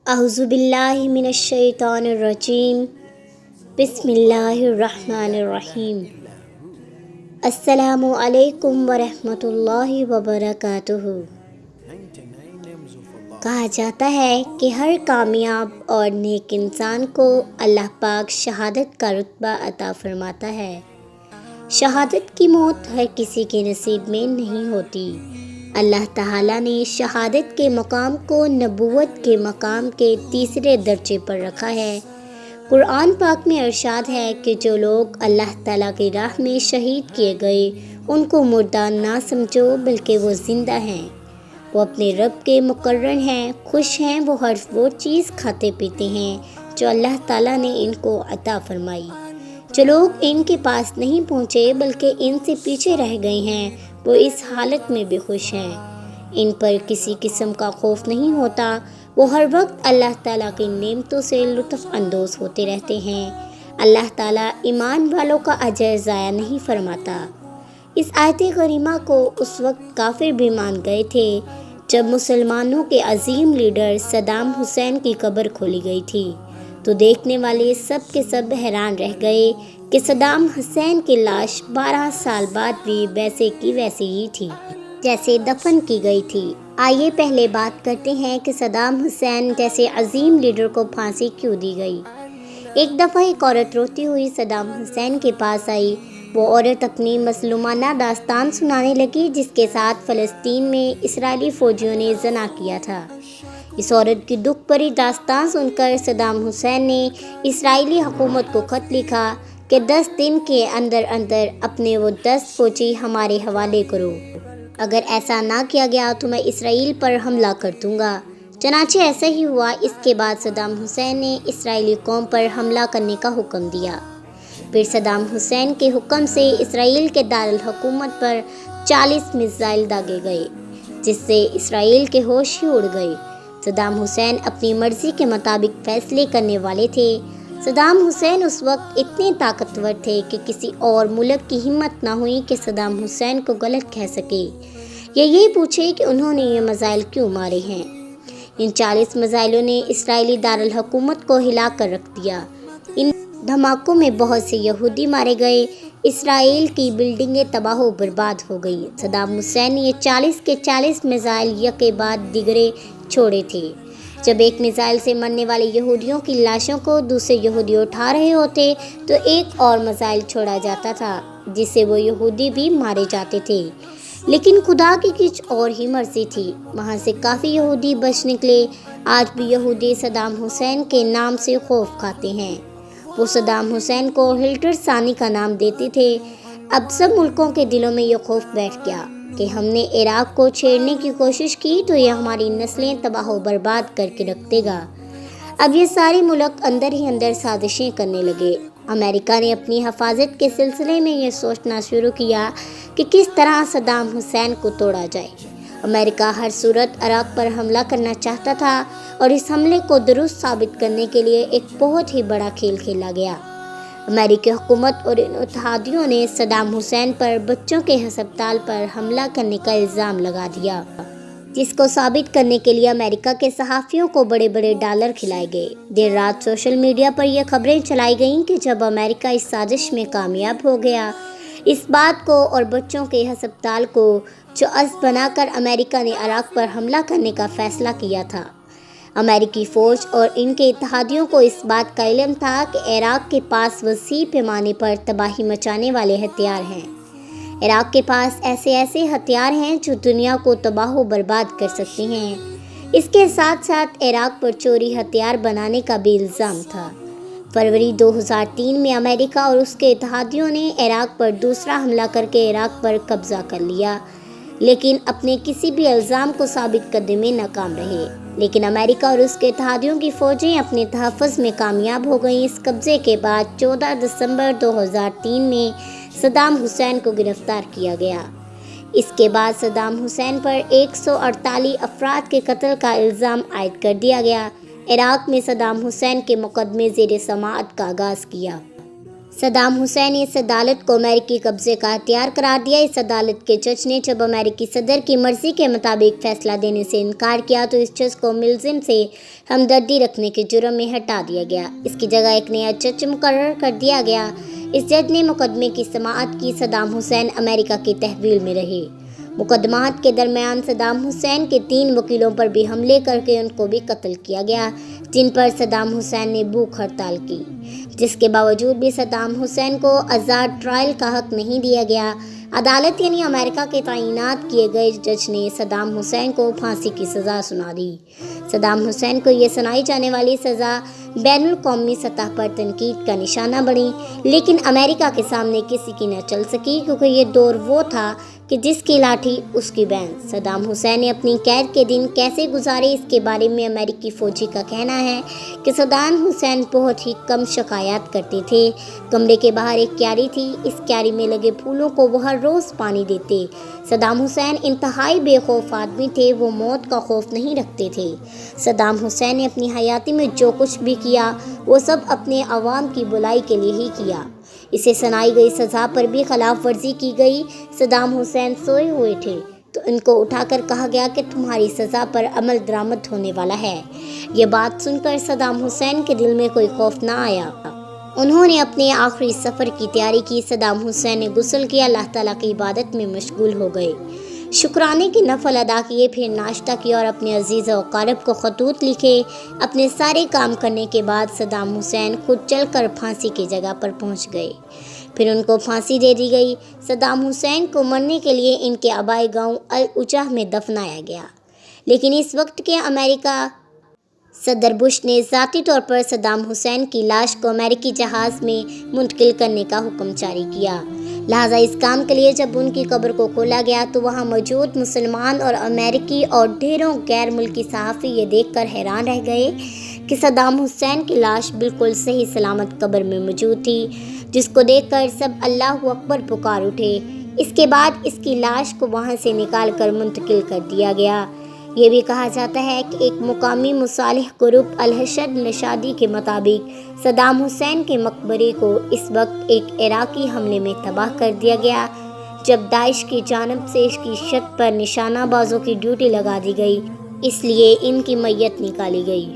اعوذ باللہ من الشیطان الرجیم بسم اللہ الرحمن الرحیم السلام علیکم ورحمۃ اللہ وبرکاتہ۔ کہا جاتا ہے کہ ہر کامیاب اور نیک انسان کو اللہ پاک شہادت کا رتبہ عطا فرماتا ہے۔ شہادت کی موت ہر کسی کے نصیب میں نہیں ہوتی۔ اللہ تعالیٰ نے شہادت کے مقام کو نبوت کے مقام کے تیسرے درجے پر رکھا ہے۔ قرآن پاک میں ارشاد ہے کہ جو لوگ اللہ تعالیٰ کی راہ میں شہید کیے گئے ان کو مردہ نہ سمجھو بلکہ وہ زندہ ہیں، وہ اپنے رب کے مقرر ہیں، خوش ہیں، وہ ہر وہ چیز کھاتے پیتے ہیں جو اللہ تعالیٰ نے ان کو عطا فرمائی۔ جو لوگ ان کے پاس نہیں پہنچے بلکہ ان سے پیچھے رہ گئے ہیں وہ اس حالت میں بھی خوش ہیں، ان پر کسی قسم کا خوف نہیں ہوتا، وہ ہر وقت اللہ تعالیٰ کی نعمتوں سے لطف اندوز ہوتے رہتے ہیں۔ اللہ تعالیٰ ایمان والوں کا اجر ضائع نہیں فرماتا۔ اس آیت کریمہ کو اس وقت کافر بھی مان گئے تھے جب مسلمانوں کے عظیم لیڈر صدام حسین کی قبر کھولی گئی تھی، تو دیکھنے والے سب کے سب حیران رہ گئے کہ صدام حسین کی لاش 12 سال بعد بھی ویسے کی ویسی ہی تھی جیسے دفن کی گئی تھی۔ آئیے پہلے بات کرتے ہیں کہ صدام حسین جیسے عظیم لیڈر کو پھانسی کیوں دی گئی۔ ایک دفعہ ایک عورت روتی ہوئی صدام حسین کے پاس آئی۔ وہ عورت اپنی مظلومانہ داستان سنانے لگی جس کے ساتھ فلسطین میں اسرائیلی فوجیوں نے زنا کیا تھا۔ اس عورت کی دکھ بھری داستان سن کر صدام حسین نے اسرائیلی حکومت کو خط لکھا کہ 10 دن کے اندر اندر اپنے وہ 10 فوجی ہمارے حوالے کرو، اگر ایسا نہ کیا گیا تو میں اسرائیل پر حملہ کر دوں گا۔ چنانچہ ایسا ہی ہوا۔ اس کے بعد صدام حسین نے اسرائیلی قوم پر حملہ کرنے کا حکم دیا۔ پھر صدام حسین کے حکم سے اسرائیل کے دارالحکومت پر 40 میزائل داغے گئے جس سے اسرائیل کے ہوش ہی اڑ گئے۔ صدام حسین اپنی مرضی کے مطابق فیصلے کرنے والے تھے۔ صدام حسین اس وقت اتنے طاقتور تھے کہ کسی اور ملک کی ہمت نہ ہوئی کہ صدام حسین کو غلط کہہ سکے یا یہ پوچھے کہ انہوں نے یہ میزائل کیوں مارے ہیں۔ ان 40 میزائلوں نے اسرائیلی دارالحکومت کو ہلا کر رکھ دیا۔ ان دھماکوں میں بہت سے یہودی مارے گئے، اسرائیل کی بلڈنگیں تباہ و برباد ہو گئی۔ صدام حسین نے یہ 40 کے 40 میزائل یکے بعد دیگرے چھوڑے تھے۔ جب ایک میزائل سے مرنے والے یہودیوں کی لاشوں کو دوسرے یہودی اٹھا رہے ہوتے تو ایک اور میزائل چھوڑا جاتا تھا جس سے وہ یہودی بھی مارے جاتے تھے، لیکن خدا کی کچھ اور ہی مرضی تھی۔ وہاں سے کافی یہودی بچ نکلے۔ آج بھی یہودی صدام حسین کے نام سے خوف کھاتے ہیں۔ وہ صدام حسین کو ہٹلر ثانی کا نام دیتے تھے۔ اب سب ملکوں کے دلوں میں یہ خوف بیٹھ گیا کہ ہم نے عراق کو چھیڑنے کی کوشش کی تو یہ ہماری نسلیں تباہ و برباد کر کے رکھ دے گا۔ اب یہ سارے ملک اندر ہی اندر سازشیں کرنے لگے۔ امریکہ نے اپنی حفاظت کے سلسلے میں یہ سوچنا شروع کیا کہ کس طرح صدام حسین کو توڑا جائے۔ امریکہ ہر صورت عراق پر حملہ کرنا چاہتا تھا اور اس حملے کو درست ثابت کرنے کے لیے ایک بہت ہی بڑا کھیل کھیلا گیا۔ امریکی حکومت اور ان اتحادیوں نے صدام حسین پر بچوں کے ہسپتال پر حملہ کرنے کا الزام لگا دیا، جس کو ثابت کرنے کے لیے امریکہ کے صحافیوں کو بڑے بڑے ڈالر کھلائے گئے۔ دیر رات سوشل میڈیا پر یہ خبریں چلائی گئیں کہ جب امریکہ اس سازش میں کامیاب ہو گیا، اس بات کو اور بچوں کے ہسپتال کو جو اسد بنا کر امریکہ نے عراق پر حملہ کرنے کا فیصلہ کیا تھا۔ امریکی فوج اور ان کے اتحادیوں کو اس بات کا علم تھا کہ عراق کے پاس وسیع پیمانے پر تباہی مچانے والے ہتھیار ہیں۔ عراق کے پاس ایسے ہتھیار ہیں جو دنیا کو تباہ و برباد کر سکتے ہیں۔ اس کے ساتھ ساتھ عراق پر چوری ہتھیار بنانے کا بھی الزام تھا۔ فروری 2003 میں امریکہ اور اس کے اتحادیوں نے عراق پر دوسرا حملہ کر کے عراق پر قبضہ کر لیا، لیکن اپنے کسی بھی الزام کو ثابت کرنے میں ناکام رہے۔ لیکن امریکہ اور اس کے اتحادیوں کی فوجیں اپنے تحفظ میں کامیاب ہو گئیں۔ اس قبضے کے بعد 14 دسمبر 2003 میں صدام حسین کو گرفتار کیا گیا۔ اس کے بعد صدام حسین پر 148 افراد کے قتل کا الزام عائد کر دیا گیا۔ عراق میں صدام حسین کے مقدمے زیر سماعت کا آغاز کیا۔ صدام حسین نے اس عدالت کو امریکی قبضے کا ہتھیار قرار دیا۔ اس عدالت کے جج نے جب امریکی صدر کی مرضی کے مطابق فیصلہ دینے سے انکار کیا تو اس جج کو ملزم سے ہمدردی رکھنے کے جرم میں ہٹا دیا گیا۔ اس کی جگہ ایک نیا جج مقرر کر دیا گیا۔ اس جج نے مقدمے کی سماعت کی۔ صدام حسین امریکہ کی تحویل میں رہے۔ مقدمات کے درمیان صدام حسین کے 3 وکیلوں پر بھی حملے کر کے ان کو بھی قتل کیا گیا، جن پر صدام حسین نے بھوک ہڑتال کی، جس کے باوجود بھی صدام حسین کو آزاد ٹرائل کا حق نہیں دیا گیا۔ عدالت یعنی امریکہ کے تعینات کیے گئے جج نے صدام حسین کو پھانسی کی سزا سنا دی۔ صدام حسین کو یہ سنائی جانے والی سزا بین الاقوامی سطح پر تنقید کا نشانہ بنی، لیکن امریکہ کے سامنے کسی کی نہ چل سکی، کیونکہ یہ دور وہ تھا کہ جس کی لاٹھی اس کی بینس۔ صدام حسین نے اپنی قید کے دن کیسے گزارے، اس کے بارے میں امریکی فوجی کا کہنا ہے کہ صدام حسین بہت ہی کم شکایات کرتے تھے۔ کمرے کے باہر ایک کیاری تھی، اس کیاری میں لگے پھولوں کو وہ ہر روز پانی دیتے۔ صدام حسین انتہائی بے خوف آدمی تھے، وہ موت کا خوف نہیں رکھتے تھے۔ صدام حسین نے اپنی حیاتی میں جو کچھ بھی کیا وہ سب اپنے عوام کی بھلائی کے لیے ہی کیا۔ اسے سنائی گئی سزا پر بھی خلاف ورزی کی گئی۔ صدام حسین سوئے ہوئے تھے تو ان کو اٹھا کر کہا گیا کہ تمہاری سزا پر عمل درآمد ہونے والا ہے۔ یہ بات سن کر صدام حسین کے دل میں کوئی خوف نہ آیا۔ انہوں نے اپنے آخری سفر کی تیاری کی۔ صدام حسین نے غسل کیا، اللہ تعالیٰ کی عبادت میں مشغول ہو گئے، شکرانے کے نفل ادا کیے، پھر ناشتہ کیا اور اپنے عزیز و اقارب کو خطوط لکھے۔ اپنے سارے کام کرنے کے بعد صدام حسین خود چل کر پھانسی کی جگہ پر پہنچ گئے، پھر ان کو پھانسی دے دی گئی۔ صدام حسین کو مرنے کے لیے ان کے آبائی گاؤں الوجہ میں دفنایا گیا، لیکن اس وقت کے امریکہ صدر بش نے ذاتی طور پر صدام حسین کی لاش کو امریکی جہاز میں منتقل کرنے کا حکم جاری کیا۔ لہٰذا اس کام کے لیے جب ان کی قبر کو کھولا گیا تو وہاں موجود مسلمان اور امریکی اور ڈھیروں غیر ملکی صحافی یہ دیکھ کر حیران رہ گئے کہ صدام حسین کی لاش بالکل صحیح سلامت قبر میں موجود تھی، جس کو دیکھ کر سب اللہ اکبر پکار اٹھے۔ اس کے بعد اس کی لاش کو وہاں سے نکال کر منتقل کر دیا گیا۔ یہ بھی کہا جاتا ہے کہ ایک مقامی مصالح گروپ الحشد نژادی کے مطابق صدام حسین کے مقبرے کو اس وقت ایک عراقی حملے میں تباہ کر دیا گیا جب داعش کی جانب سے اس کی چھت پر نشانہ بازوں کی ڈیوٹی لگا دی گئی، اس لیے ان کی میت نکالی گئی۔